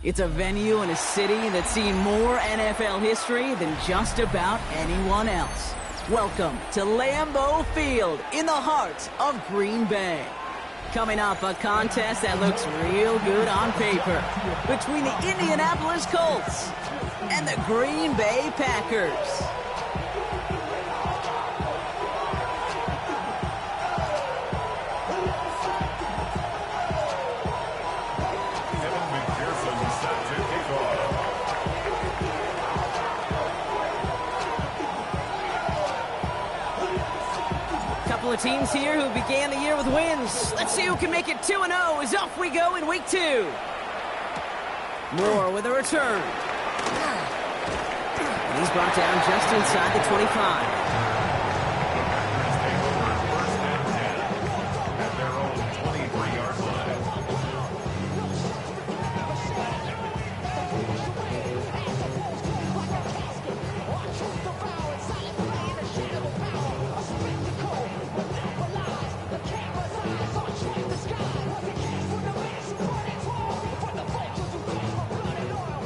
It's a venue and a city that's seen more NFL history than just about anyone else. Welcome to Lambeau Field in the heart of Green Bay. Coming up, a contest that looks real good on paper between the Indianapolis Colts and the Green Bay Packers. Couple of teams here who began the year with wins. Let's see who can make it 2-0 as off we go in week 2. Moore with a return. And he's brought down just inside the 25.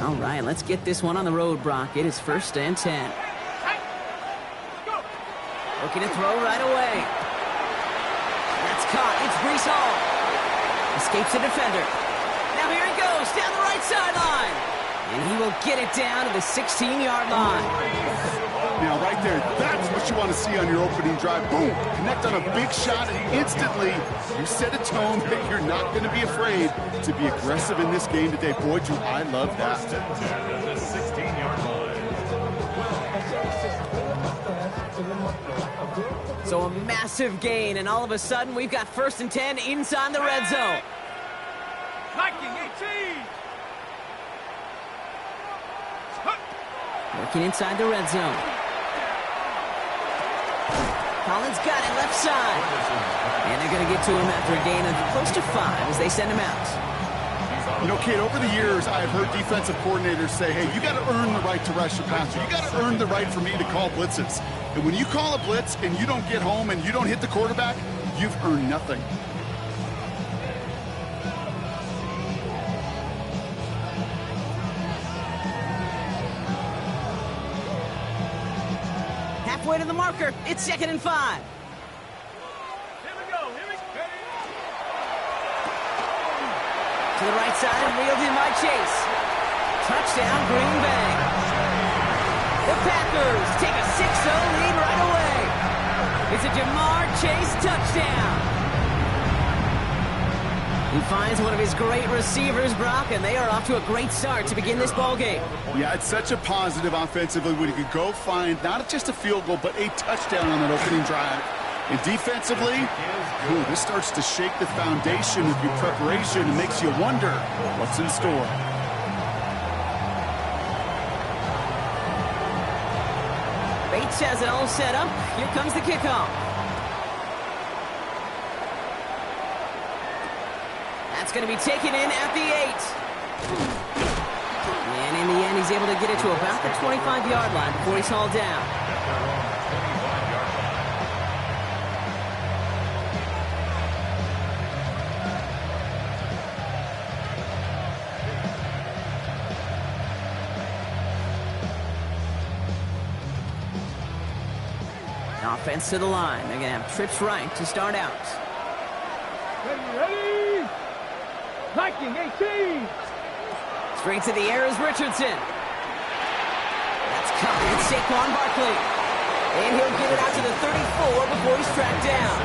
All right, let's get this one on the road, Brock. It is 1st and 10. Looking to throw right away. That's caught. It's Breece Hall. Escapes the defender. Now here he goes down the right sideline. And he will get it down to the 16-yard line. Now, right there, that's what you want to see on your opening drive. Boom! Connect on a big shot, and instantly you set a tone that you're not going to be afraid to be aggressive in this game today. Boy, do I love that. The 16-yard line. So a massive gain, and all of a sudden we've got 1st and 10 inside the red zone. Viking 18! Working inside the red zone. Collins got it left side. And they're going to get to him after a gain of close to 5 as they send him out. You know, Kate, over the years, I've heard defensive coordinators say, hey, you got to earn the right to rush the passer. You got to earn the right for me to call blitzes. And when you call a blitz and you don't get home and you don't hit the quarterback, you've earned nothing. Halfway to the marker. It's 2nd and 5. Here we go. To the right side and reeled in by Chase. Touchdown, Green Bay. The Packers take a 6-0 lead right away. It's a Jamar Chase touchdown. He finds one of his great receivers, Brock, and they are off to a great start to begin this ballgame. Yeah, it's such a positive offensively when you can go find not just a field goal, but a touchdown on that opening drive. And defensively, this starts to shake the foundation of your preparation and makes you wonder what's in store. Bates has it all set up. Here comes the kickoff. That's going to be taken in at the 8. And in the end, he's able to get it to about the 25-yard line before he's hauled down. Offense to the line. They're going to have trips right to start out. Ready? Viking 18! Straight to the air is Richardson. That's covered. It's Saquon Barkley. And he'll get it out to the 34 before he's tracked down.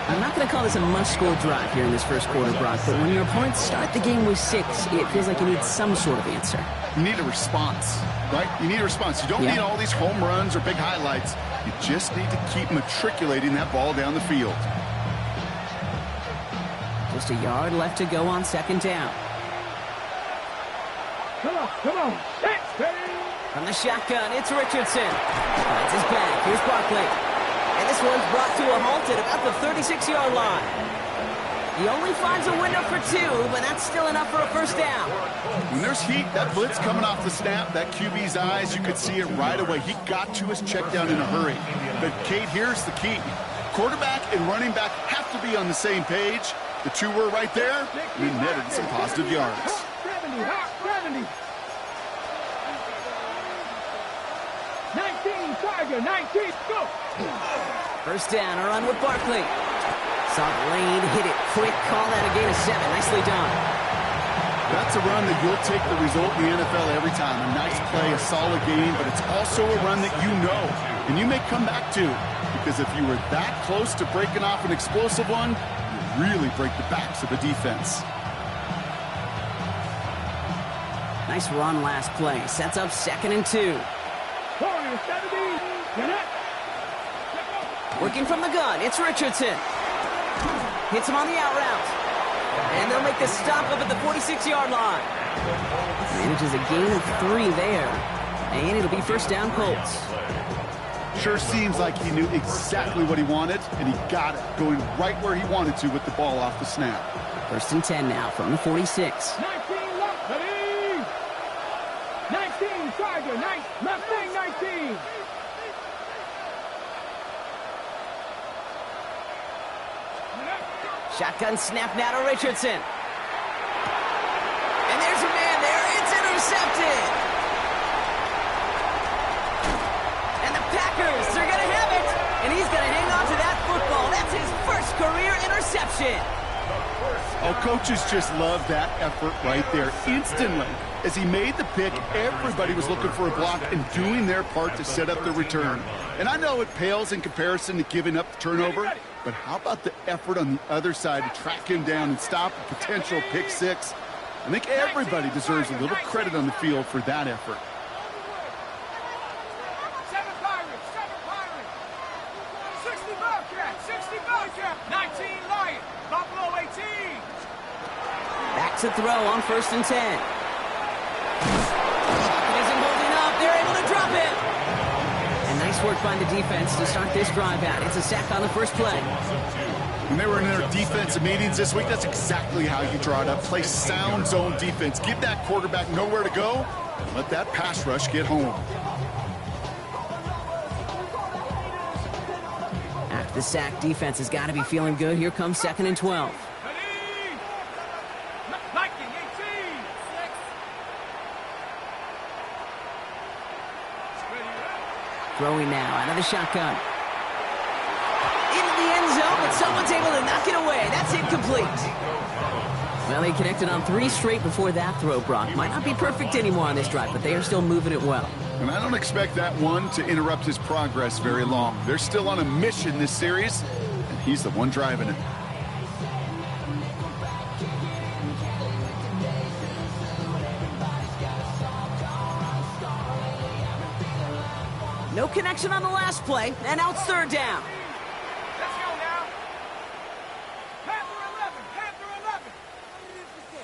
I'm not going to call this a must-score drive here in this first quarter, Brock, but when your opponents start the game with 6, it feels like you need some sort of answer. You need a response, right? You need a response. You don't need all these home runs or big highlights. You just need to keep matriculating that ball down the field. Just a yard left to go on 2nd down. Come on. From the shotgun, it's Richardson. Finds his back. Here's Barkley. And this one's brought to a halt at about the 36-yard line. He only finds a window for 2, but that's still enough for a 1st down. When there's heat, that blitz coming off the snap, that QB's eyes, you could see it right away. He got to his check down in a hurry. But, Kate, here's the key. Quarterback and running back have to be on the same page. The two were right there, and netted some positive yards. Tiger 19, go! First down, a run with Barkley. Saw the lane, hit it quick, call that a gain of 7. Nicely done. That's a run that you'll take the result in the NFL every time. A nice play, a solid game, but it's also a run that you know, and you may come back to, because if you were that close to breaking off an explosive one, you really break the backs of the defense. Nice run last play. Sets up 2nd and 2. Working from the gun, it's Richardson. Hits him on the out route. And they'll make the stop up at the 46-yard line. Manages a gain of 3 there. And it'll be first down Colts. Sure seems like he knew exactly what he wanted, and he got it, going right where he wanted to with the ball off the snap. First and 10 now from the 46. 19 left, ready! 19, Tiger, left wing 19. Shotgun snap now to Richardson. And there's a man there. It's intercepted. And the Packers are going to have it. And he's going to hang on to that football. That's his first career interception. Oh, coaches just love that effort right there. Instantly, as he made the pick, everybody was looking for a block and doing their part to set up the return. And I know it pales in comparison to giving up the turnover, but how about the effort on the other side to track him down and stop a potential pick 6? I think everybody deserves a little credit on the field for that effort. 7 Pirates, 60 Bobcat, 19 Lion, Buffalo 18. Back to throw on first and 10. Isn't holding up. They're able to drop it. And nice work by the defense to start this drive out. It's a sack on the first play. When they were in their defensive meetings this week, that's exactly how you draw it up. Play sound zone defense. Give that quarterback nowhere to go. Let that pass rush get home. After the sack, defense has got to be feeling good. Here comes 2nd and 12. Throwing now out of the shotgun. Into the end zone, but someone's able to knock it away. That's incomplete. Well, they connected on 3 straight before that throw, Brock. Might not be perfect anymore on this drive, but they are still moving it well. And I don't expect that one to interrupt his progress very long. They're still on a mission this series, and he's the one driving it. No connection on the last play, and now it's 3rd down. Let's go now. Panther 11.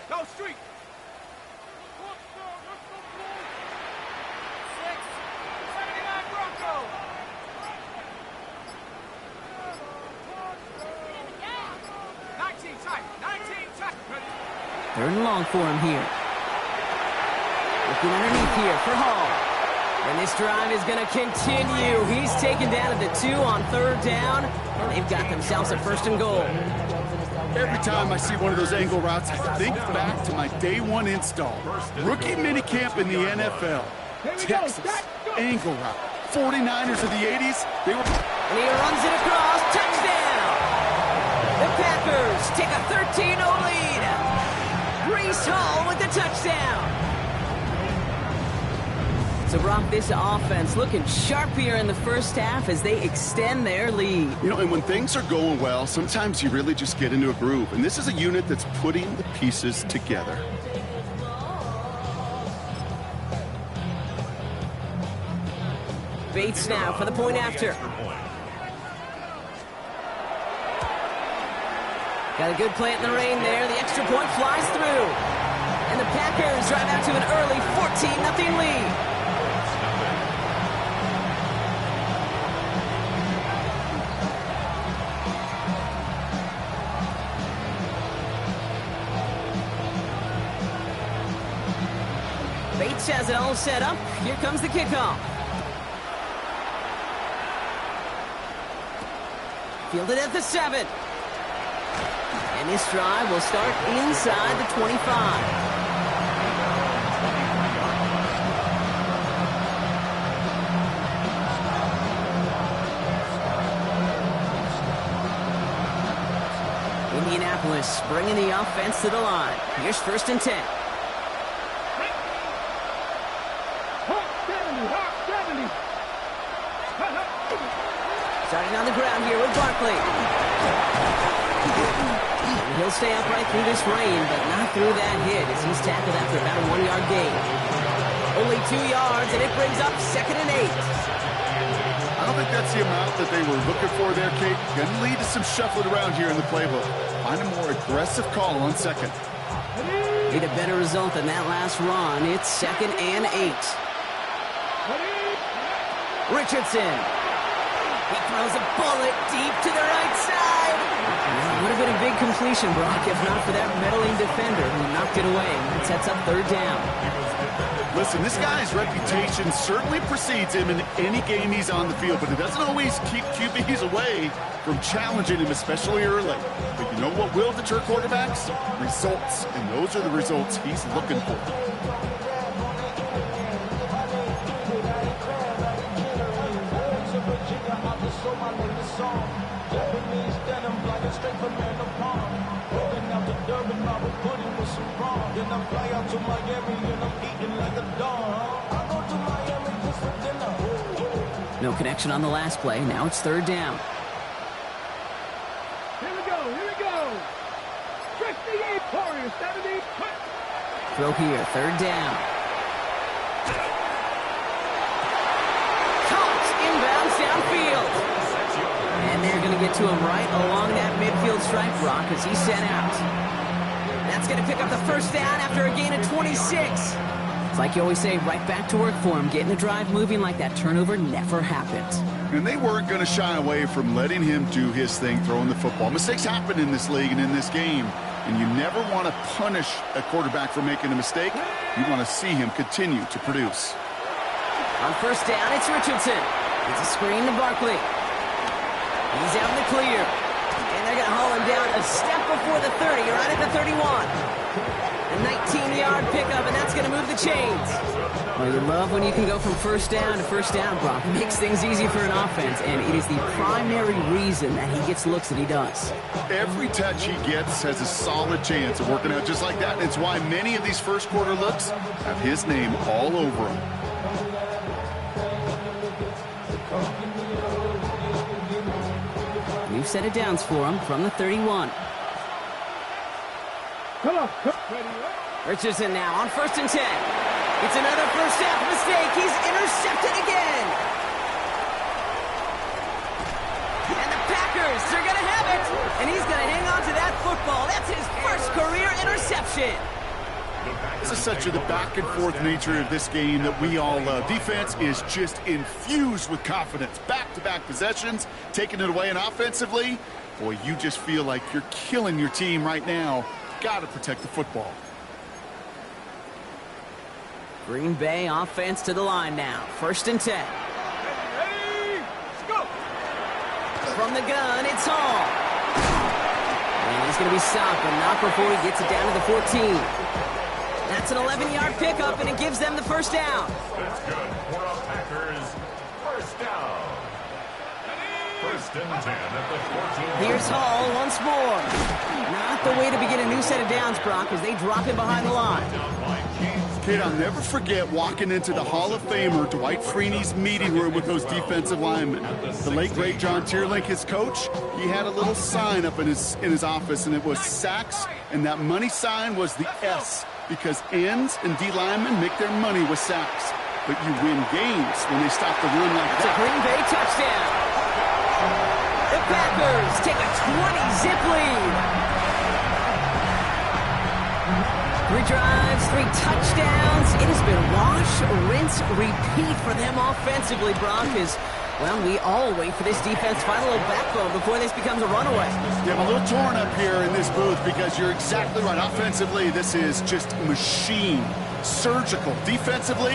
Go street. 79 Bronco. 19 tight. 19 tight. 3rd and long for him here. Looking underneath here for Hall. And this drive is going to continue. He's taken down at the 2 on 3rd down. And they've got themselves a 1st and goal. Every time I see one of those angle routes, I think back to my day 1 install. Rookie minicamp in the NFL. Texas, angle route. 49ers of the 80s, they were... And he runs it across. Touchdown! The Packers take a 13-0 lead. Breece Hall with the touchdown. So, Brock, this offense looking sharp here in the first half as they extend their lead. You know, and when things are going well, sometimes you really just get into a groove. And this is a unit that's putting the pieces together. Bates now for the point after. Got a good plant in the rain there. The extra point flies through. And the Packers drive out to an early 14-0 lead. Bates has it all set up. Here comes the kickoff. Fielded at the 7. And this drive will start inside the 25. Indianapolis bringing the offense to the line. Here's 1st and 10. Starting on the ground here with Barkley. And he'll stay upright through this rain, but not through that hit as he's tackled after about a 1-yard gain. Only 2 yards, and it brings up 2nd and 8. I don't think that's the amount that they were looking for there, Kate. Going to lead to some shuffling around here in the playbook. Find a more aggressive call on 2nd. Need a better result than that last run. It's 2nd and 8. Richardson. He throws a bullet deep to the right side. Would have been a big completion, Brock, if not for that meddling defender who knocked it away. That sets up 3rd down. Listen, this guy's reputation certainly precedes him in any game he's on the field, but it doesn't always keep QBs away from challenging him, especially early. But you know what will deter quarterbacks? Results, and those are the results he's looking for. No connection on the last play. Now it's 3rd down. Here we go. 58 Warriors, 70. Throw here, 3rd down. Caught inbounds downfield. And they're going to get to him right along that midfield stripe, Brock, as he's sent out. That's going to pick up the 1st down after a gain of 26. It's like you always say, right back to work for him. Getting the drive moving like that turnover never happened. And they weren't going to shy away from letting him do his thing, throwing the football. Mistakes happen in this league and in this game, and you never want to punish a quarterback for making a mistake. You want to see him continue to produce. On 1st down, it's Richardson. It's a screen to Barkley. He's out in the clear. And they're going to haul him down a step before the 30, right at the 31. A 19-yard pickup, and that's going to move the chains. Well, you love when you can go from 1st down to 1st down, Brock. It makes things easy for an offense, and it is the primary reason that he gets looks that he does. Every touch he gets has a solid chance of working out just like that. And it's why many of these first quarter looks have his name all over them. New set of downs for him from the 31. Come on. Richardson now on 1st and 10. It's another first half mistake. He's intercepted again. And the Packers are going to have it. And he's going to hang on to that football. That's his first career interception. This is such the back and forth nature of this game that we all love. Defense is just infused with confidence. Back-to-back possessions, taking it away, and offensively, boy, you just feel like you're killing your team right now. Got to protect the football. Green Bay offense to the line now. 1st and 10. Ready, let's go. From the gun, it's Hall. And he's going to be stopped, but not before he gets it down to the 14. That's an 11-yard pickup, and it gives them the 1st down. That's good for a Packers 1st down. 1st and 10 at the 14. Here's Hall once more. Not the way to begin a new set of downs, Brock, as they drop him behind the line. Kid, I'll never forget walking into the Hall of Famer Dwight Freeney's meeting room with those defensive linemen. The late, great John Tierlink, his coach, he had a little sign up in his office, and it was sacks, and that money sign was the S, because ends and D linemen make their money with sacks. But you win games when they stop the run like It's a that. Green Bay touchdown. The Packers take a 20-zip lead. 3 drives, 3 touchdowns. It has been wash, rinse, repeat for them offensively, Brock, as, well, we all wait for this defense to find a little backbone before this becomes a runaway. Yeah, I'm a little torn up here in this booth because you're exactly right. Offensively, this is just machine, surgical. Defensively,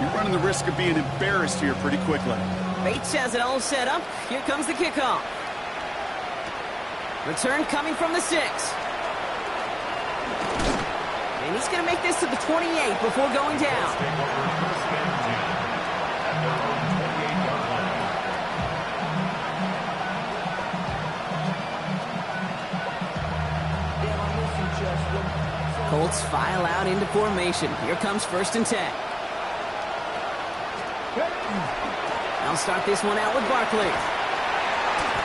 you're running the risk of being embarrassed here pretty quickly. Bates has it all set up. Here comes the kickoff. Return coming from the 6. And he's going to make this to the 28 before going down. Colts file out into formation. Here comes 1st and 10. They'll start this one out with Barkley.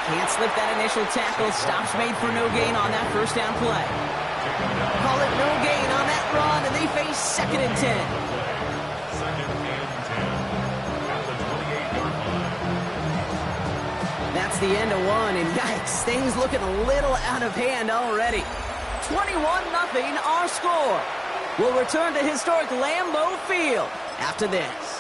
Can't slip that initial tackle. Stops made for no gain on that 1st down play. Call it no gain on that run, and they face 2nd and 10. 2nd and 10 at the 28-yard line. That's the end of one, and yikes, things looking a little out of hand already. 21-0 our score. We'll return to historic Lambeau Field after this.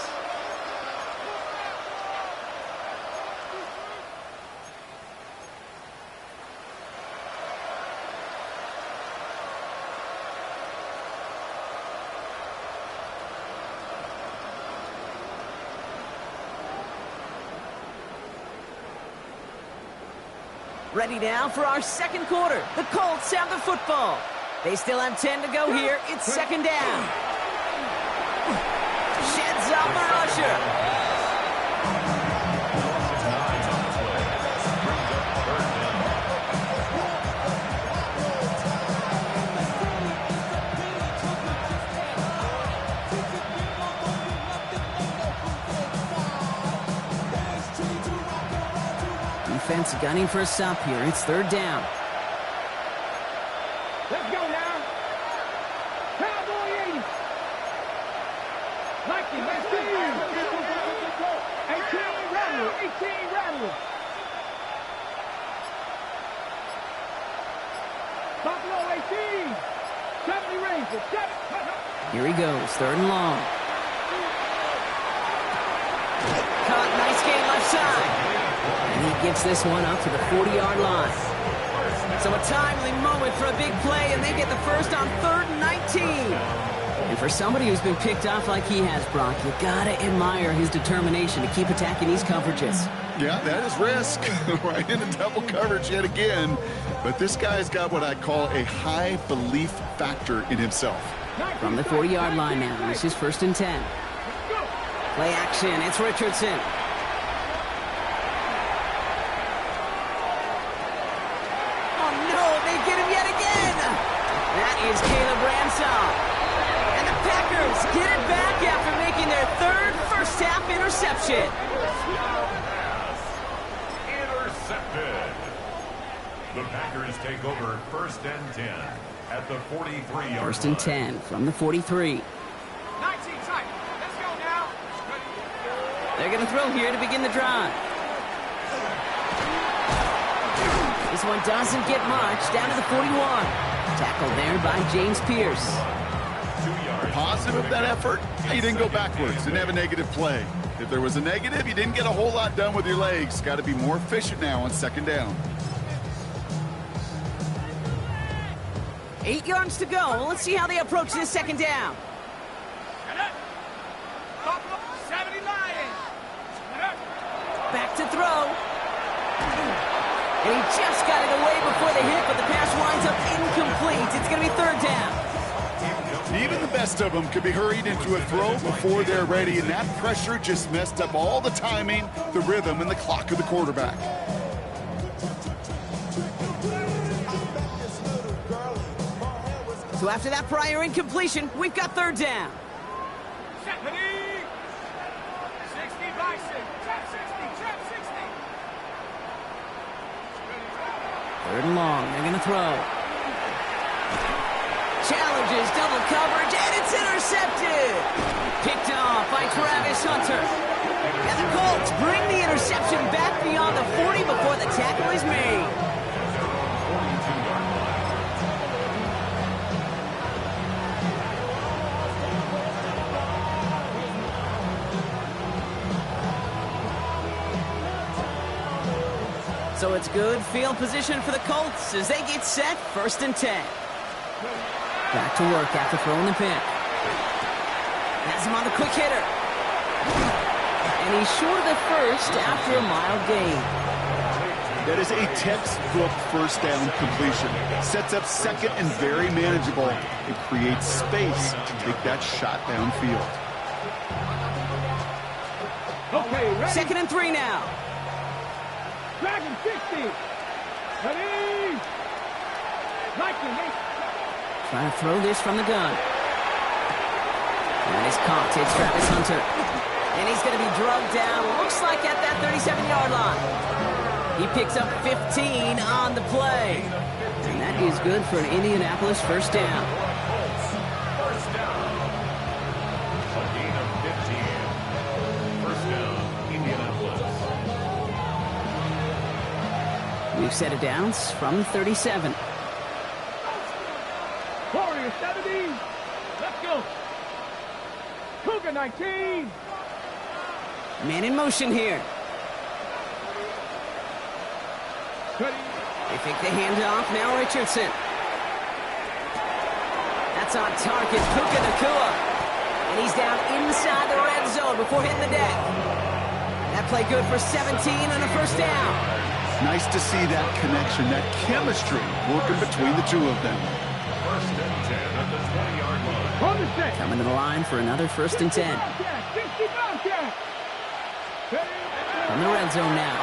Ready now for our 2nd quarter. The Colts have the football. They still have 10 to go here. It's 2nd down. Sheds up a rusher. Defense gunning for a stop here. It's 3rd down. Let's go now. Cowboy 80. Like it, let's go. 18 Rattler, 18 Rattler. Buffalo 18. 70 Rangers, 7. Here he goes, 3rd and long. Caught, nice game left side. And he gets this one up to the 40-yard line. So a timely moment for a big play, and they get the first on 3rd and 19. And for somebody who's been picked off like he has, Brock, you gotta admire his determination to keep attacking these coverages. Yeah, that is risk. Right into double coverage yet again. But this guy's got what I call a high belief factor in himself. From the 40-yard line now, this is 1st and 10. Play action, it's Richardson. That is Caleb Ramsall. And the Packers get it back after making their 3rd first-half interception. Intercepted. The Packers take over 1st and 10 at the 43-yard line. 1st and 10 from the 43. 19 tight. Let's go now. They're going to throw here to begin the drive. This one doesn't get much. Down to the 41. Tackled there by James Pierce. 2 yards. Positive of that effort, he didn't go backwards, didn't have a negative play. If there was a negative, you didn't get a whole lot done with your legs. Got to be more efficient now on 2nd down. 8 yards to go. Let's see how they approach this 2nd down. 70 Lions. Back to throw. And he just got it away before the hit, but the pass winds up incomplete. It's going to be 3rd down. Even the best of them could be hurried into a throw before they're ready, and that pressure just messed up all the timing, the rhythm, and the clock of the quarterback. So after that prior incompletion, we've got 3rd down. 60 by 6. Trap 60. Trap 60. 3rd and long. They're going to throw. Challenges double coverage, and it's intercepted. Picked off by Travis Hunter. And the Colts bring the interception back beyond the 40 before the tackle is made. So it's good field position for the Colts as they get set 1st and 10. Back to work after throwing the pick. Has him on the quick hitter. And he's short of the first after a mild gain. That is a textbook 1st down completion. Sets up 2nd and very manageable. It creates space to take that shot downfield. Okay, ready? 2nd and 3 now. Dragon 60. Ready? Like it. Trying to throw this from the gun. And it's caught. It's Travis Hunter. And he's going to be drugged down, looks like at that 37-yard line. He picks up 15 on the play. And that is good for an Indianapolis first down. First down. A gain of 15. First down, Indianapolis. We've set it downs from 37. Warrior 70. Let's go. Cougar 19. Man in motion here. Ready. They take the handoff. Now Richardson. That's on target. Puka Nacua. And he's down inside the red zone before hitting the deck. That play good for 17 and a first down. Nice to see that connection, that chemistry working between the two of them. First and 10 at the 20-yard line. On the set. Coming to the line for another first and 10. 60 Bobcat. Ready. From the red zone now.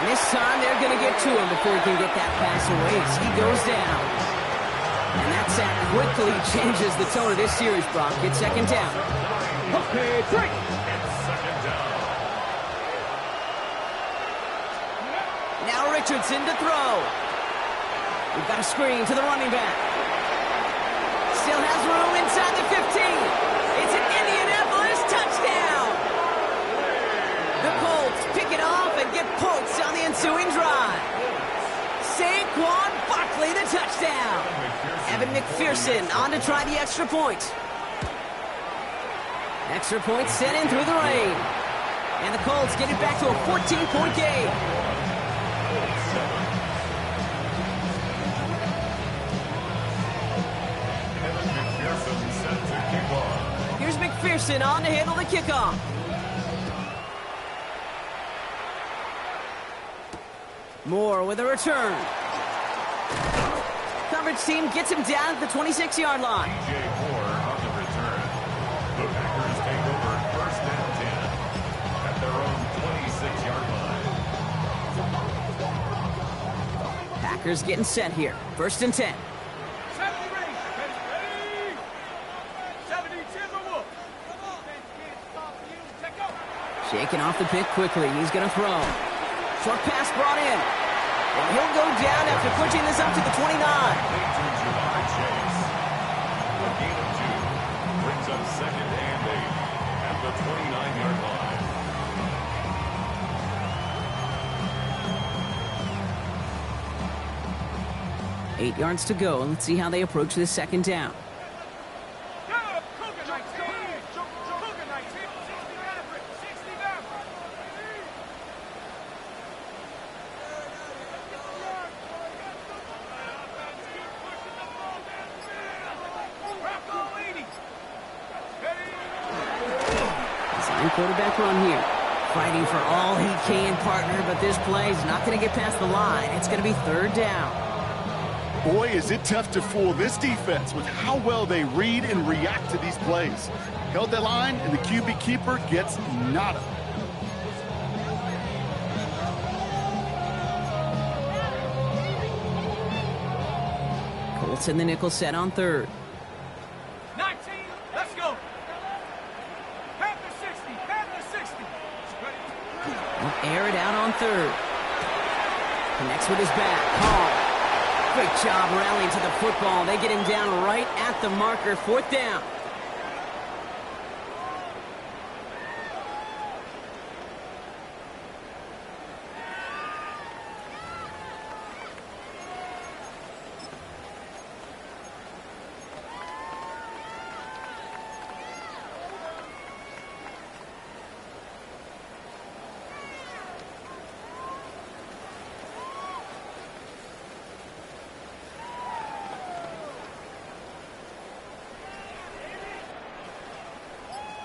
And this time they're going to get to him before he can get that pass away as he goes down. And that sack quickly changes the tone of this series, Brock. It's second down. Okay, break. It's second down. Now Richardson to throw. We've got a screen to the running back. Still has room inside the 15. It's an Indianapolis touchdown. The Colts pick it off and get points on the ensuing drive. Saquon Barkley the touchdown. Evan McPherson on to try the extra point. Extra point sent in through the rain. And the Colts get it back to a 14-point game. Here's McPherson on to handle the kickoff. Moore with a return. Coverage team gets him down at the 26-yard line. DJ Moore on the return. The Packers take over first and 10 at their own 26-yard line. Packers getting set here. First and 10. 70 ready. Ready. 70 Timberwolf. Shaking off the pick quickly. He's going to throw. Short pass brought in. And he'll go down after pushing this up to the 29. Jamar Chase. A gain of 2 brings up second and 8 at the 29-yard line. 8 yards to go. Let's see how they approach this second down. Cougar 19. Cougar 19. 60 down. Design quarterback run here. Fighting for all he can, partner, but this play is not going to get past the line. It's going to be third down. Boy, is it tough to fool this defense with how well they read and react to these plays. Held that line, and the QB keeper gets nada. Colts in the nickel set on third. 19. Let's go. Half the 60. Half the 60. Will air it out on third. Connects with his back. Hall. Great job rallying to the football. They get him down right at the marker. Fourth down.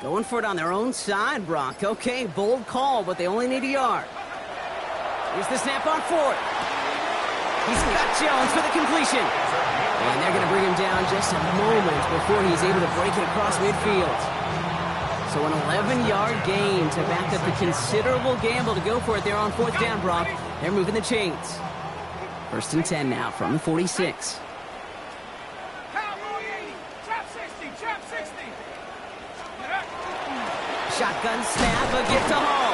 Going for it on their own side, Brock. Okay, bold call, but they only need a yard. Here's the snap on fourth. He's got Jones for the completion. And they're going to bring him down just a moment before he's able to break it across midfield. So an 11-yard gain to back up the considerable gamble to go for it there on fourth down, Brock. They're moving the chains. First and 10 now from the 46. Trap 60. Shotgun snap, a gift to Hall.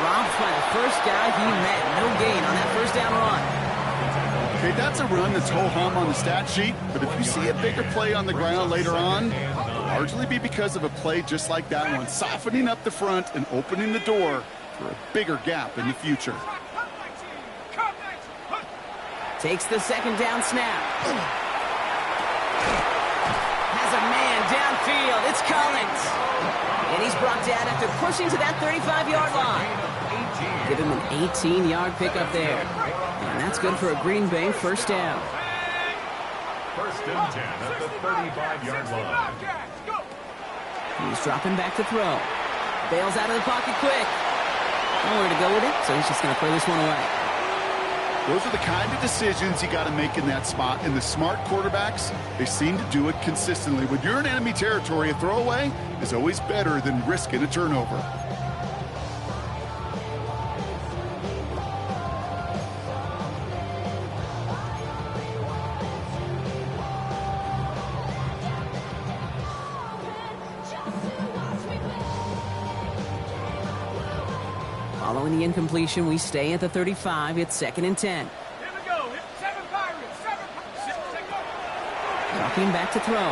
Dropped by the first guy he met. No gain on that first down run. Okay, that's a run that's ho-hum on the stat sheet, but if you see a bigger play on the ground later on, it'll largely be because of a play just like that one, softening up the front and opening the door for a bigger gap in the future. Takes the second down snap. Has a man downfield. It's Collins. And he's brought down after pushing to that 35-yard line. Give him an 18-yard pickup there. And that's good for a Green Bay first down. First and 10 at the 35-yard line. He's dropping back to throw. Bails out of the pocket quick. Nowhere to go with it, so he's just going to throw this one away. Those are the kind of decisions you got to make in that spot. And the smart quarterbacks, they seem to do it consistently. When you're in enemy territory, a throwaway is always better than risking a turnover. Following the incompletion, we stay at the 35. It's 2nd and 10. Here we go. It's 7 Pirates. 7 Walking back to throw.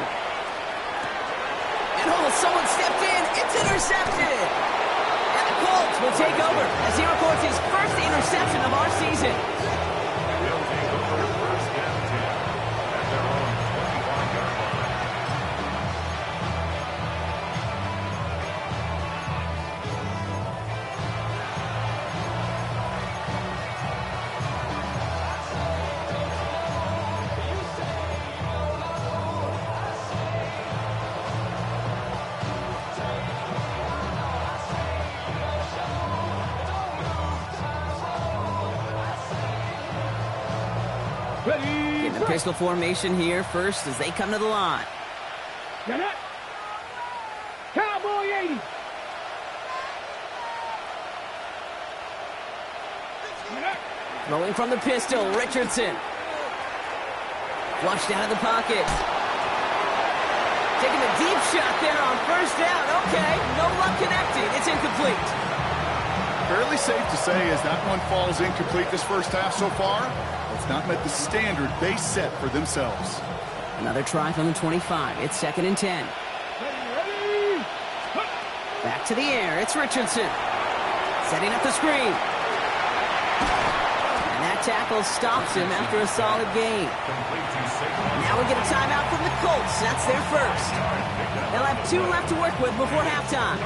And someone stepped in. It's intercepted. And the Colts will take over as he records his first interception of our season. They'll take over first and 10 at their own 25-yard line. In the pistol formation here first as they come to the line. Get it. Cowboy 80. Throwing from the pistol, Richardson. Flushed out of the pocket. Taking a deep shot there on first down. Okay, no luck connecting. It's incomplete. Fairly safe to say as that one falls incomplete this first half so far, it's not met the standard they set for themselves. Another try from the 25. It's 2nd and 10. Back to the air. It's Richardson. Setting up the screen. And that tackle stops him after a solid gain. Now we get a timeout from the Colts. That's their first. They'll have 2 left to work with before halftime.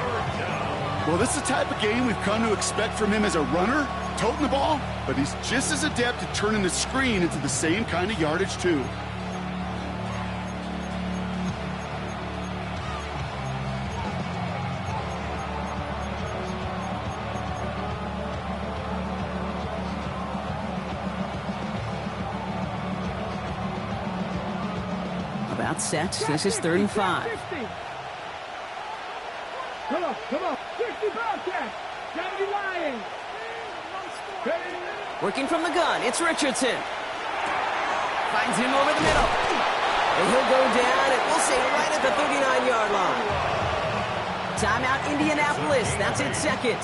Well, this is the type of game we've come to expect from him as a runner, toting the ball, but he's just as adept at turning the screen into the same kind of yardage, too. About set. This is 3rd and 5. Come on. 60 Bobcats. Gotta be lying. Working from the gun. It's Richardson. Finds him over the middle. And he'll go down, and we'll say right at the 39-yard line. Timeout, Indianapolis. That's its 2nd.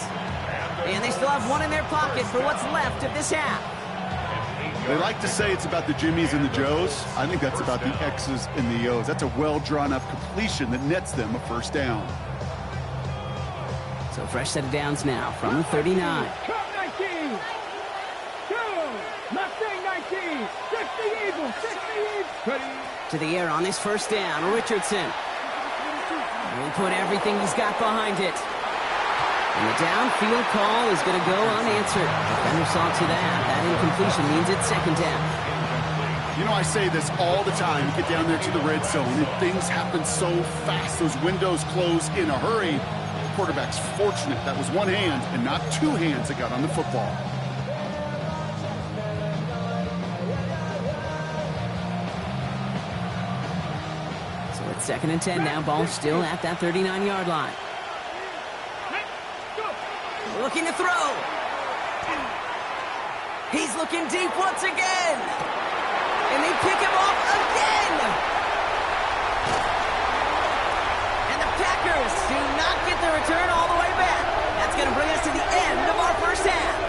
And they still have 1 in their pocket for what's left of this half. They like to say it's about the Jimmies and the Joes. I think that's about the X's and the O's. That's a well-drawn-up completion that nets them a first down. So fresh set of downs now from the 39. Come 19. Go. Mustang 19. 60 Eagles. 60 Eagles. To the air on this first down, Richardson. And he put everything he's got behind it. And the downfield call is going to go unanswered. Defender saw to that. That incompletion means it's 2nd down. You know, I say this all the time. You get down there to the red zone, and things happen so fast. Those windows close in a hurry. The quarterback's fortunate that was one hand and not 2 hands that got on the football. So it's 2nd and 10 now. Ball still at that 39-yard line. Looking to throw. He's looking deep once again. And they pick him off again. not get the return all the way back. That's going to bring us to the end of our first half.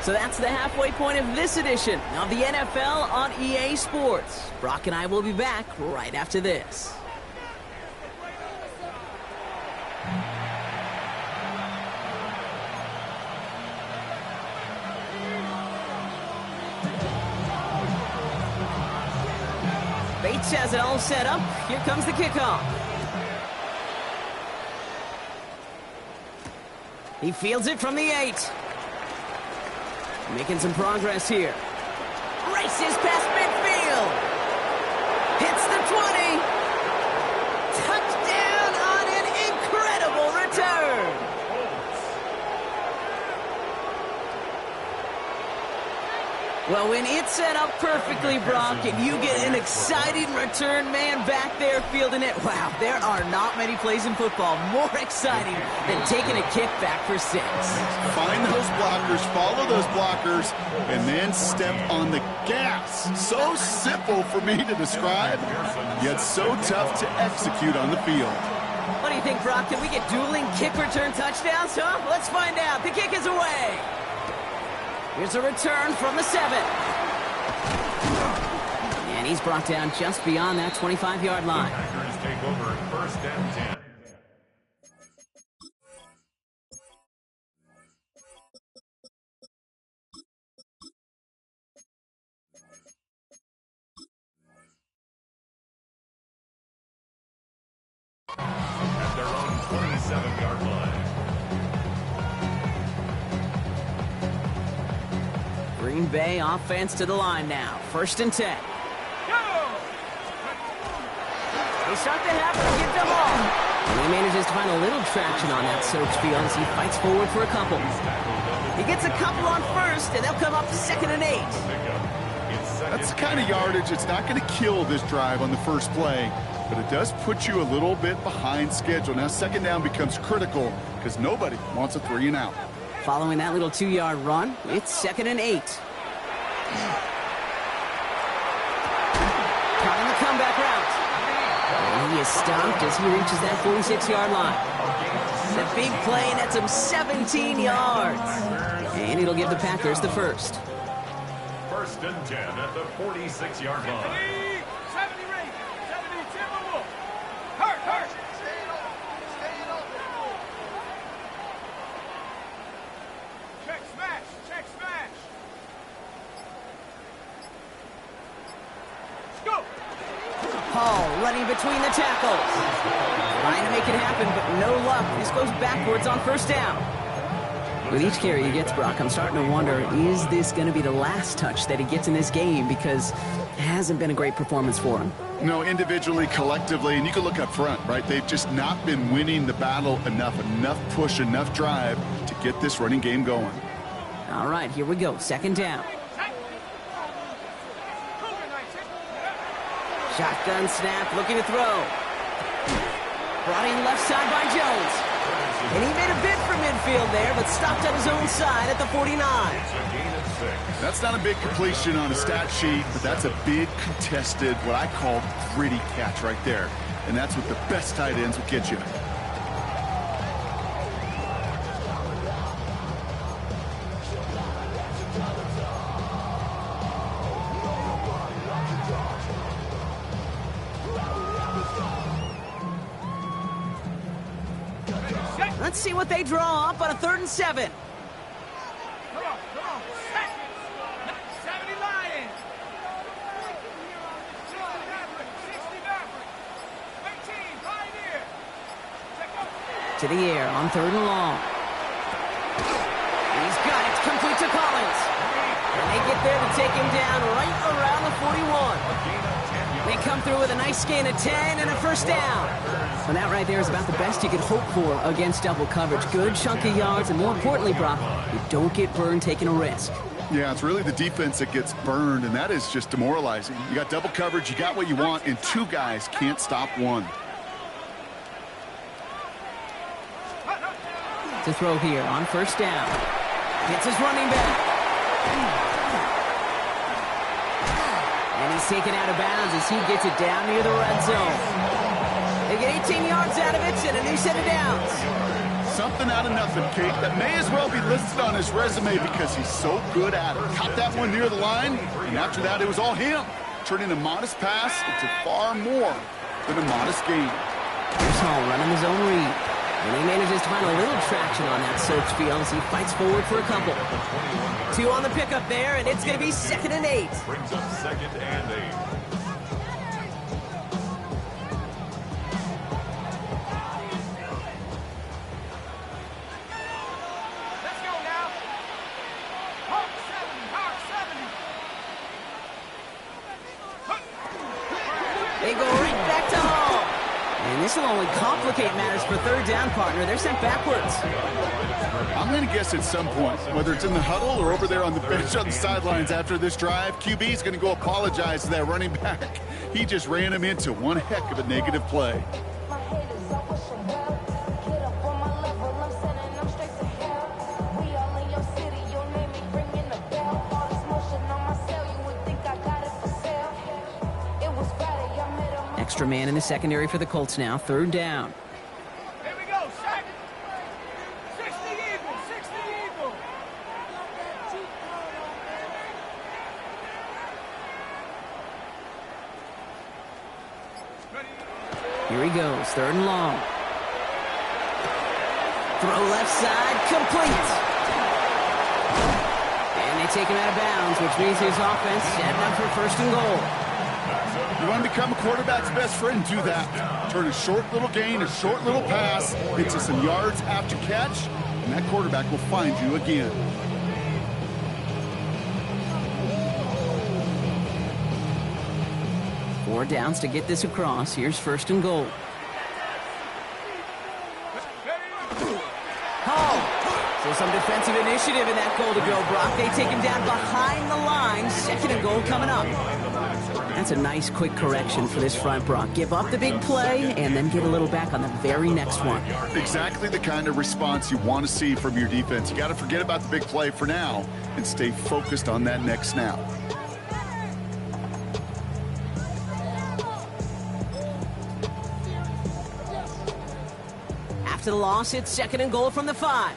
So that's the halfway point of this edition of the NFL on EA Sports. Brock and I will be back right after this. Bates has it all set up. Here comes the kickoff. He fields it from the 8. Making some progress here. Races past midfield. Hits the 20. Touchdown on an incredible return. Well, when it's set up perfectly, Brock, and you get an exciting return man back there fielding it, wow, there are not many plays in football more exciting than taking a kick back for 6. Find those blockers, follow those blockers, and then step on the gas. So simple for me to describe, yet so tough to execute on the field. What do you think, Brock? Can we get dueling kick return touchdowns, huh? Let's find out. The kick is away. Here's a return from the 7. And he's brought down just beyond that 25-yard line. The Packers take over 1st and 10. At their own 27-yard line. Green Bay offense to the line now. 1st and 10. They start the half and get the ball. And he manages to find a little traction on that search field as he fights forward for a couple. He gets a couple on 1st, and they'll come up 2nd and 8. That's the kind of yardage. It's not going to kill this drive on the first play, but it does put you a little bit behind schedule. Now 2nd down becomes critical because nobody wants a 3 and out. Following that little 2-yard run, it's 2nd and 8. Caught the comeback route. And he is stopped as he reaches that 46-yard line. The big play nets him 17 yards. And it'll give the Packers the 1st. 1st and 10 at the 46-yard line. 70 ring. 70 Timberwolf. Hurt. Check smash. Let's go. Hall running between the tackles. Trying to make it happen, but no luck. This goes backwards on 1st down. With each carry he gets, Brock, I'm starting to wonder, is this going to be the last touch that he gets in this game? Because it hasn't been a great performance for him. No, individually, collectively, and you can look up front, right? They've just not been winning the battle enough push, enough drive to get this running game going. All right, here we go. 2nd down. Shotgun snap, looking to throw. Brought in left side by Jones. And he made a bid for midfield there, but stopped on his own side at the 49. That's not a big completion on a stat sheet, but that's a big contested, what I call gritty catch right there. And that's what the best tight ends will get you. Let's see what they draw up on a 3rd and 7. Come on. 70 Lions. 60 Maverick. 18 Pioneer. To the air on 3rd and long. He's got it. Complete to Collins. And they get there to take him down right around the 41. They come through with a nice gain of 10 and a 1st down. And that right there is about the best you could hope for against double coverage. Good chunky yards, and more importantly, Brock, you don't get burned taking a risk. Yeah, it's really the defense that gets burned, and that is just demoralizing. You got double coverage, you got what you want, and 2 guys can't stop one. To throw here on 1st down. Gets his running back. And he He's taken out of bounds as he gets it down near the red zone. They get 18 yards out of it and a new set of downs. Something out of nothing, Kate. That may as well be listed on his resume because he's so good at it. Caught that one near the line, and after that, it was all him. Turning a modest pass into far more than a modest gain. Here's Hall running his own read. And he manages to find a little traction on that search field as he fights forward for a couple. 2 on the pickup there, and it's going to be 2nd and 8. Brings up 2nd and 8. Let's go now. Hawk 70, Hawk 70. They go right back to Hall. And this will only complicate matters for 3rd down, partner. They're sent backwards. I'm going to guess at some point, whether it's in the huddle or over there on the bench on the sidelines after this drive, QB's going to go apologize to that running back. He just ran him into one heck of a negative play. Extra man in the secondary for the Colts now. 3rd down. Here we go, sack. 60 Eagle, 60 Eagle. Ready? Here he goes. 3rd and long. Throw left side. Complete. And they take him out of bounds, which means his offense setting up for 1st and goal. You want to become a quarterback's best friend, do that. Turn a short little gain, a short little pass into some yards after catch, and that quarterback will find you again. Four downs to get this across. Here's 1st and goal. Hall. So some defensive initiative in that goal to go, Brock. They take him down behind the line. 2nd and goal coming up. That's a nice quick correction for this front, Brock. Give up the big play and then get a little back on the very next one. Exactly the kind of response you want to see from your defense. You got to forget about the big play for now and stay focused on that next snap. After the loss, it's 2nd and goal from the 5.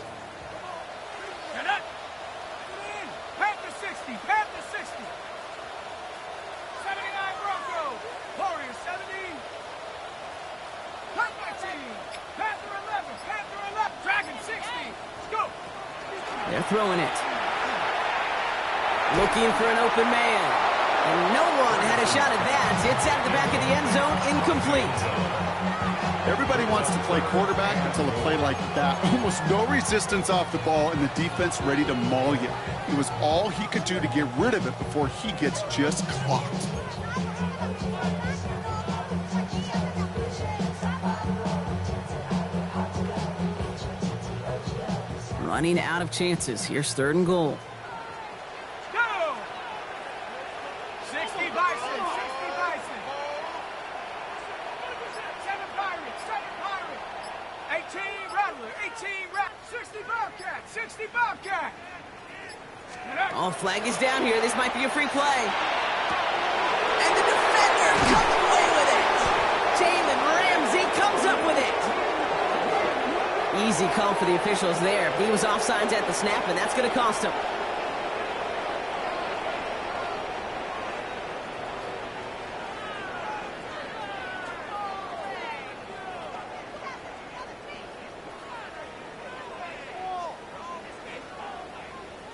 Get up. Panther 60, Panther 60. 79 Bronco. Warriors 70. Panther 19. Panther 11. Panther 11. Dragon 60. Let's go. They're throwing it. Looking for an open man. And no one had a shot at that. It's out the back of the end zone, incomplete. Everybody wants to play quarterback until a play like that. Almost no resistance off the ball and the defense ready to maul you. It was all he could do to get rid of it before he gets just clocked. Running out of chances. Here's 3rd and goal. Go. 60 Bison. 60 Bison. 7 Pirates. 7 Pirates. 18 Rattler. 18 Rattler. 60 Bobcat. 60 Bobcat. Oh, flag is down here. This might be a free play. And the defender comes away with it. Jalen Ramsey comes up with it. Easy call for the officials there. He was offsides at the snap, and that's going to cost him.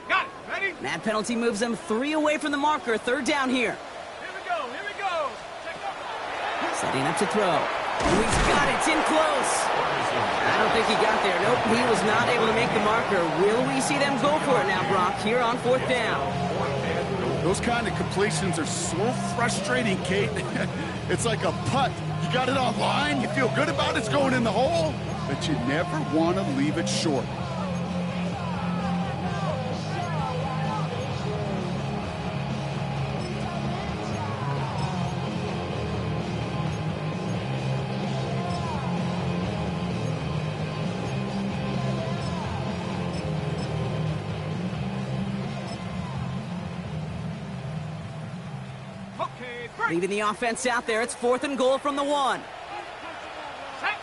Got it. Ready? And that penalty moves them 3 away from the marker. 3rd down here. Here we go. Here we go. Check up. Setting up to throw. Oh, he's got it. It's in close. I don't think he got there. Nope, he was not able to make the marker. Will we see them go for it now, Brock, here on 4th down? Those kind of completions are so frustrating, Kate. It's like a putt. You got it on line, you feel good about it's going in the hole, but you never want to leave it short. Okay, break. Leaving the offense out there. It's 4th and goal from the 1. Set.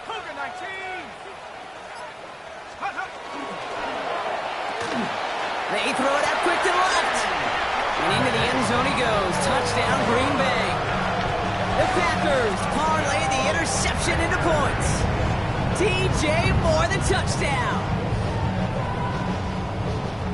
Cougar 19. Hut, hut. They throw it out quick to the left. And into the end zone he goes. Touchdown, Green Bay. The Packers parlay the interception into points. DJ Moore, the touchdown.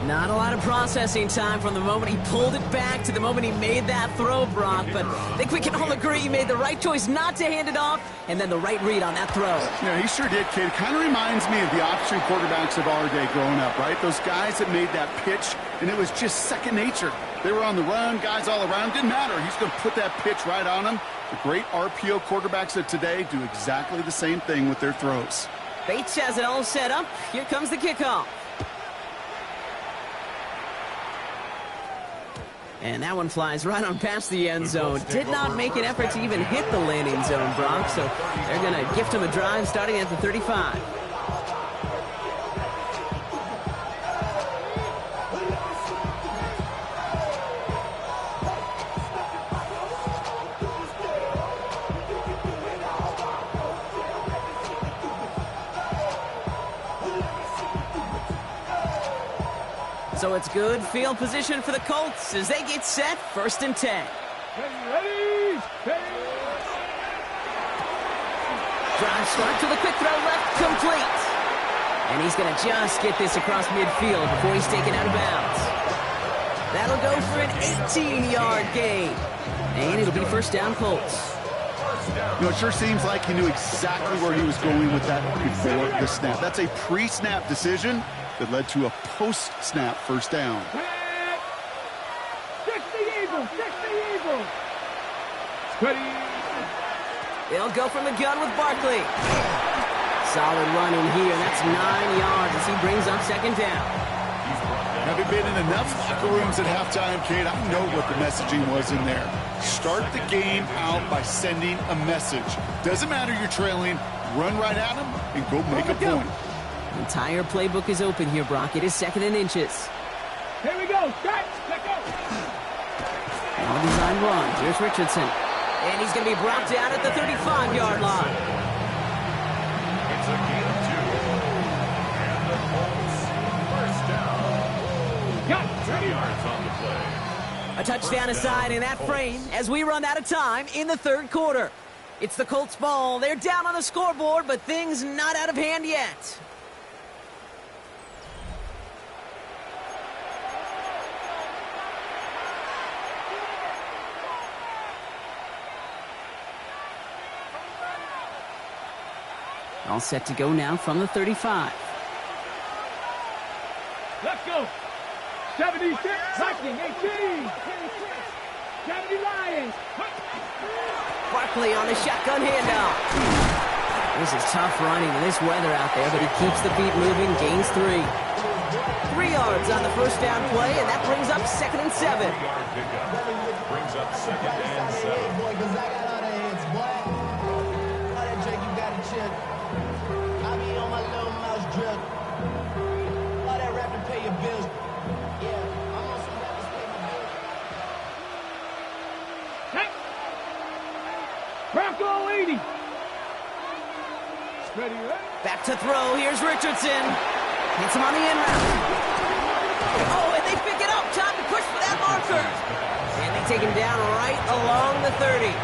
Not a lot of processing time from the moment he pulled it back to the moment he made that throw, Brock. But I think we can all agree he made the right choice not to hand it off, and then the right read on that throw. Yeah, he sure did, kid. It kind of reminds me of the option quarterbacks of our day growing up, right? Those guys that made that pitch, and it was just second nature. They were on the run, guys all around. Didn't matter. He's going to put that pitch right on them. The great RPO quarterbacks of today do exactly the same thing with their throws. Bates has it all set up. Here comes the kickoff. And that one flies right on past the end zone. Did not make an effort to even hit the landing zone, Brock. So they're going to gift him a drive starting at the 35. So it's good field position for the Colts as they get set, 1st and 10. Ready. Drive start to the quick throw left, complete. And he's going to just get this across midfield before he's taken out of bounds. That'll go for an 18-yard gain. And it'll be 1st down, Colts. You know, it sure seems like he knew exactly where he was going with that before the snap. That's a pre-snap decision that led to a post-snap 1st down. 60 Eagles. Ready. They'll go from the gun with Barkley. Solid run in here. That's 9 yards as he brings up 2nd down. Having been in enough locker rooms at halftime, Kate, I know what the messaging was in there. Start the game out by sending a message. Doesn't matter you're trailing, run right at them and go make a point. The entire playbook is open here, Brock. It is 2nd and inches. Here we go. Start. Let go. Well designed run. Here's Richardson. And he's going to be brought down at the 35-yard line. It's a gain of 2. And the Colts, 1st down. Got 2 yards on the play. A touchdown aside in that frame as we run out of time in the 3rd quarter. It's the Colts ball. They're down on the scoreboard, but things not out of hand yet. All set to go now from the 35. Let's go. 76, Viking, 18. 70 Lions. Barkley on a shotgun handoff. This is tough running in this weather out there, but he keeps the feet moving, gains 3. 3 yards on the 1st down play, and that brings up 2nd and 7. 3-yard pickup. Brings up 2nd and 7. Bronco 80. Ready. Back to throw. Here's Richardson. Hits him on the end route. Oh, and they pick it up. Time to push for that marker. And they take him down right along the 30.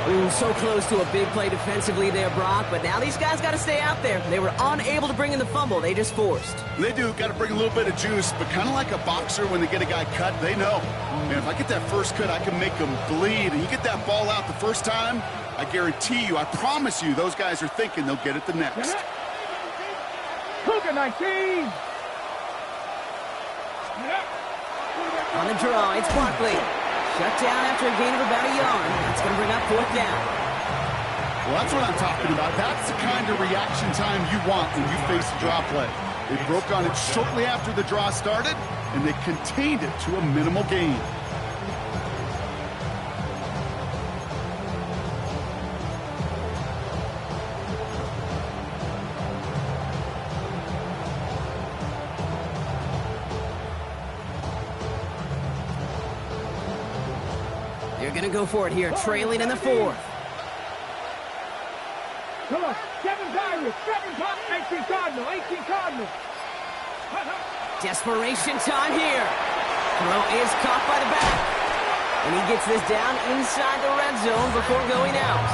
Ooh, so close to a big play defensively there, Brock. But now these guys got to stay out there. They were unable to bring in the fumble. They just forced. They do. Got to bring a little bit of juice, but kind of like a boxer when they get a guy cut, they know. Man, if I get that first cut, I can make them bleed. And you get that ball out the first time, I guarantee you, I promise you, those guys are thinking they'll get it the next. Cougar 19. On the draw, it's Barkley. Shut down after a gain of about a yard. That's going to bring up 4th down. Well, that's what I'm talking about. That's the kind of reaction time you want when you face a draw play. They broke on it shortly after the draw started, and they contained it to a minimal gain. going to go for it here, trailing in the fourth. Come on, 7 Pirates, 7 Pirates, 18 Cardinal, 18 Cardinal. Desperation time here. Throw is caught by the back. And he gets this down inside the red zone before going out.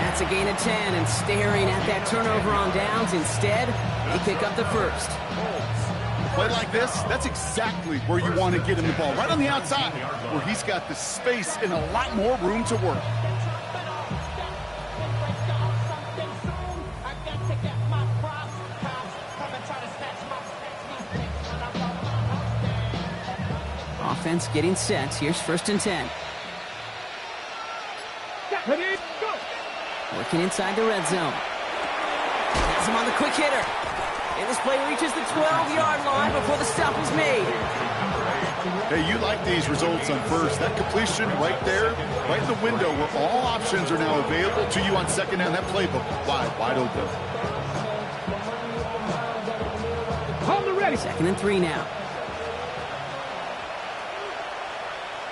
That's a gain of 10, and staring at that turnover on downs. Instead, they pick up the first. Play like this, that's exactly where you want to get him the ball. Right on the outside, where he's got the space and a lot more room to work. Offense getting set. Here's 1st and 10. Working inside the red zone. Has him on the quick hitter. And this play reaches the 12-yard line before the stop is made. Hey, you like these results on first. That completion right there, right in the window where all options are now available to you on second down. That playbook wide open. Hold the ready. 2nd and 3 now.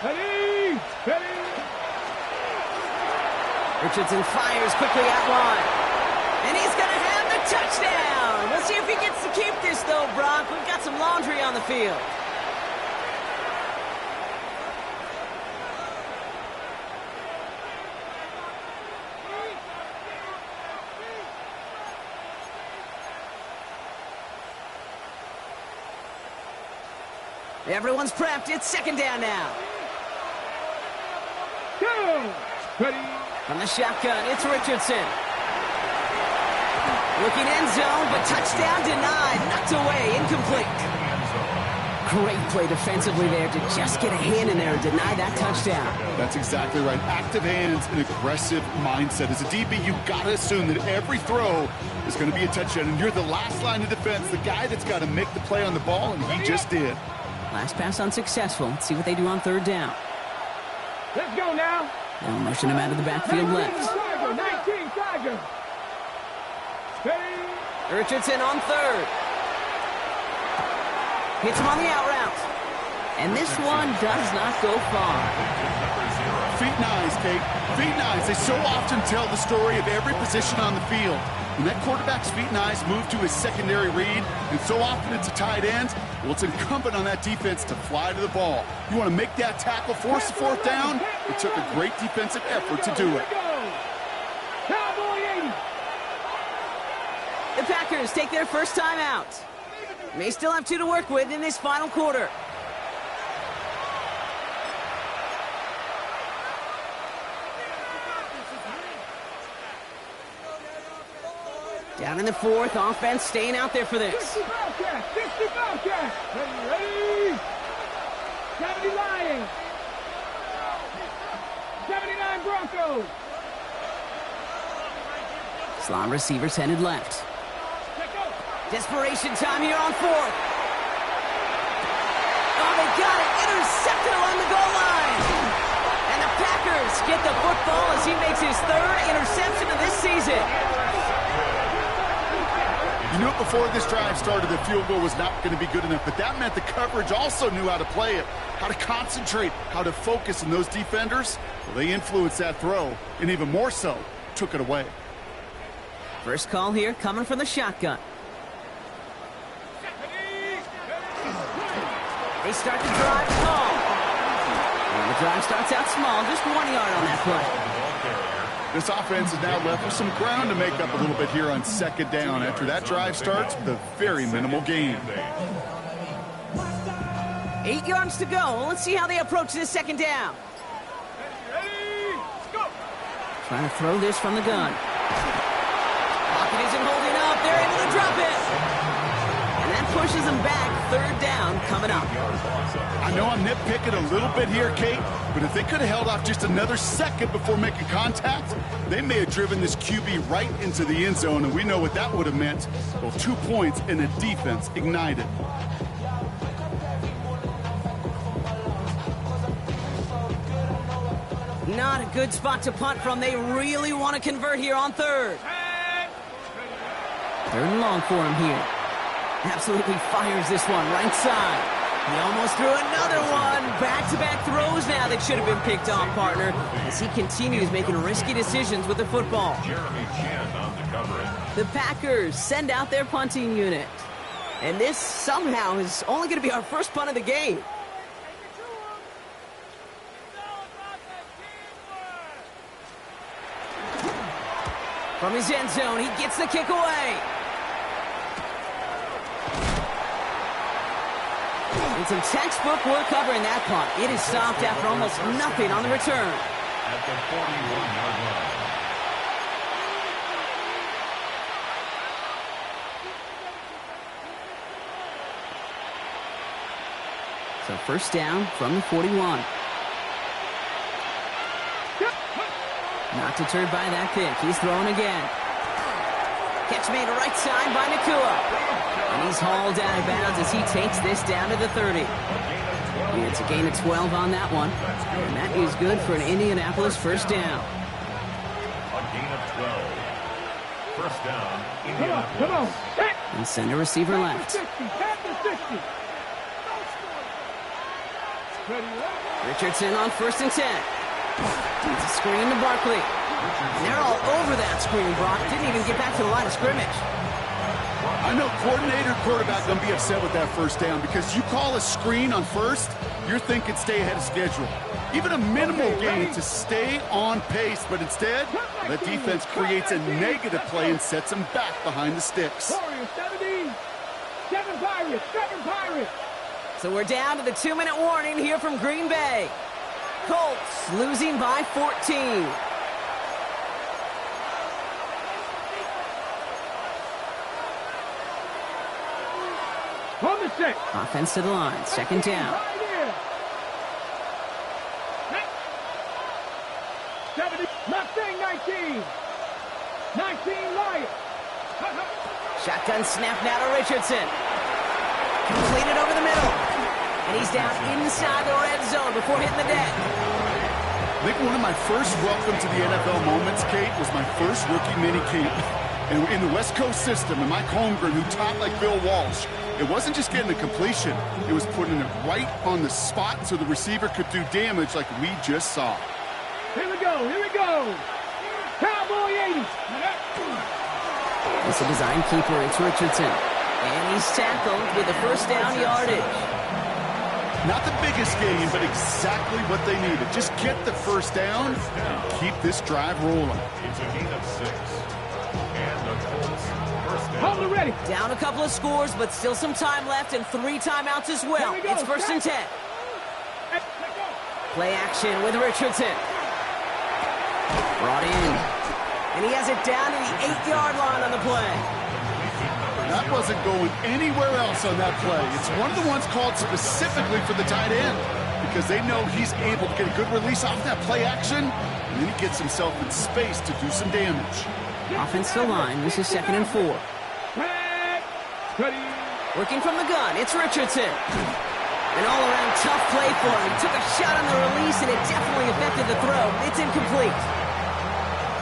Ready, ready. Richardson fires quickly out wide. And he's going to have the touchdown. We'll see if he gets to keep this, though, Brock. We've got some laundry on the field. Everyone's prepped. It's 2nd down now. Go. Ready. From the shotgun, it's Richardson. Looking end zone, but touchdown denied. Knocked away, incomplete. Great play defensively there to just get a hand in there and deny that touchdown. That's exactly right. Active hands and aggressive mindset. As a DB, you've got to assume that every throw is going to be a touchdown, and you're the last line of defense, the guy that's got to make the play on the ball, and he just did. Last pass unsuccessful. Let's see what they do on 3rd down. Let's go now. They'll motion him out of the backfield left. 19 Tiger. Ready. Richardson on 3rd. Hits him on the out route. And this one does not go far. Feet and eyes, Kate. Feet and eyes. They so often tell the story of every position on the field. When that quarterback's feet and eyes move to his secondary read, and so often it's a tight end, well, it's incumbent on that defense to fly to the ball. You want to make that tackle, force the 4th down? It took a great defensive effort to do it. Cowboy 80. The Packers take their first time out. May still have 2 to work with in this final quarter. Down in the 4th, offense staying out there for this. 60 Bobcats, 60 Bobcats. Ready. 70 Lions. 79 Broncos. Slot receivers headed left. Desperation time here on 4th. Oh, they got it. Intercepted along the goal line. And the Packers get the football as he makes his 3rd interception of this season. You knew it before this drive started, the field goal was not going to be good enough, but that meant the coverage also knew how to play it, how to concentrate, how to focus, and those defenders, well, they influenced that throw, and even more so, took it away. First call here coming from the shotgun. They start the drive small. And the drive starts out small, just 1 yard on that play. This offense is now left with some ground to make up a little bit here on 2nd down after that drive starts with a very minimal gain. 8 yards to go. Let's see how they approach this 2nd down. Ready. Let's go. Trying to throw this from the gun. Pocket isn't holding up. They're able to drop it. And that pushes them back. 3rd down coming up. I know I'm nitpicking a little bit here, Kate, but if they could have held off just another second before making contact, they may have driven this QB right into the end zone, and we know what that would have meant. Well, 2 points and a defense ignited. Not a good spot to punt from. They really want to convert here on 3rd. 3rd and long for him here. Absolutely fires this one right side. He almost threw another one. Back-to-back throws now that should have been picked off, partner, as he continues making risky decisions with the football. Jeremy Chan on the coverage. The Packers send out their punting unit. And this somehow is only going to be our first punt of the game. From his end zone, he gets the kick away. And some textbook work covering that punt. It is stopped after almost nothing on the return. At the 41-yard line. So first down from the 41. Not deterred by that pick. He's throwing again. Catch made right side by Nakua. And he's hauled out of bounds as he takes this down to the 30. It's a gain of 12 on that one. And that is good for an Indianapolis first down. A gain of 12. First down, Indianapolis. Come on. And send a receiver left. Richardson on first and 10. It's a screen to Barkley. And they're all over that screen, Brock. Didn't even get back to the line of scrimmage. I know coordinator quarterback going to be upset with that first down because you call a screen on first, you're thinking stay ahead of schedule. Even a minimal gain to stay on pace, but instead, the defense creates a negative play and sets them back behind the sticks. Warriors, 17. 7 Pirates. 7 Pirates. So we're down to the 2-minute warning here from Green Bay. Colts losing by 14. On the 6. Offense to the line. Second down. Right here. 70. Mustang 19. 19 Lions. Shotgun snap now to Richardson. Completed over the middle. And he's down inside the red zone before hitting the deck. I think one of my first welcome to the NFL moments, Kate, was my first rookie mini camp. And in the West Coast system, and Mike Holmgren, who taught like Bill Walsh, it wasn't just getting the completion, it was putting it right on the spot so the receiver could do damage like we just saw. Here we go. Here we go. Cowboy 80. It's a design keeper. It's Richardson. And he's tackled with a first down yardage. Not the biggest gain, but exactly what they needed. Just get the first down and keep this drive rolling. It's a gain of 6. And the Colts first down. Hold it ready. Down a couple of scores, but still some time left and 3 timeouts as well. Here we go. It's first and 10. Hey, let's go. Play action with Richardson. Brought in. And he has it down to the 8-yard line on the play. That wasn't going anywhere else on that play. It's one of the ones called specifically for the tight end because they know he's able to get a good release off that play action, and then he gets himself in space to do some damage. Offense to line. This is 2nd and 4. Ready. Working from the gun. It's Richardson. An all-around tough play for him. He took a shot on the release, and it definitely affected the throw. It's incomplete.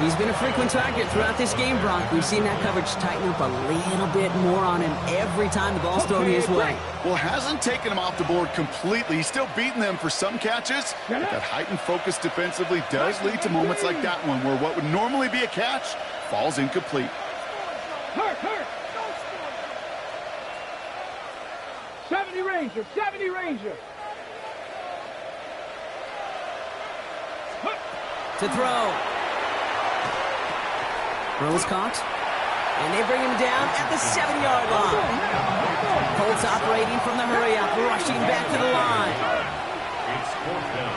He's been a frequent target throughout this game, Brock. We've seen that coverage tighten up a little bit more on him every time the ball's thrown his way. Well, hasn't taken him off the board completely. He's still beating them for some catches. But that heightened focus defensively does lead to moments like that one where what would normally be a catch falls incomplete. Hurt. 70 Ranger. 70 Ranger. To throw. Rose caught. And they bring him down at the 7-yard line. Colts operating from the hurry-up, rushing back to the line. It's 4th down.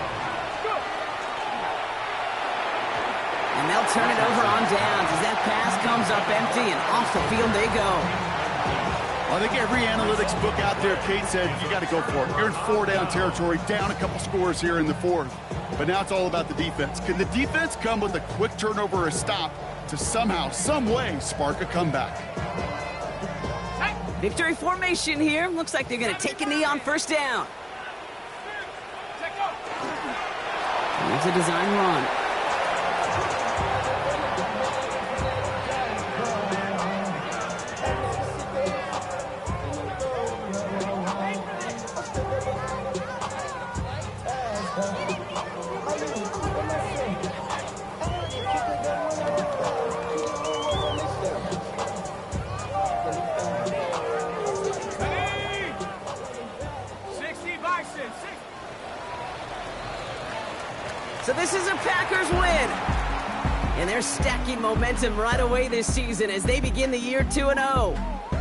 And they'll turn it over on downs as that pass comes up empty, and off the field they go. Well, I think every analytics book out there, Kate said, you got to go for it. You're in 4-down territory, down a couple scores here in the 4th. But now it's all about the defense. Can the defense come with a quick turnover or a stop to somehow, some way, spark a comeback? Victory formation here. Looks like they're going to take a knee on first down. Here's a design run. So this is a Packers win. And they're stacking momentum right away this season as they begin the year 2-0.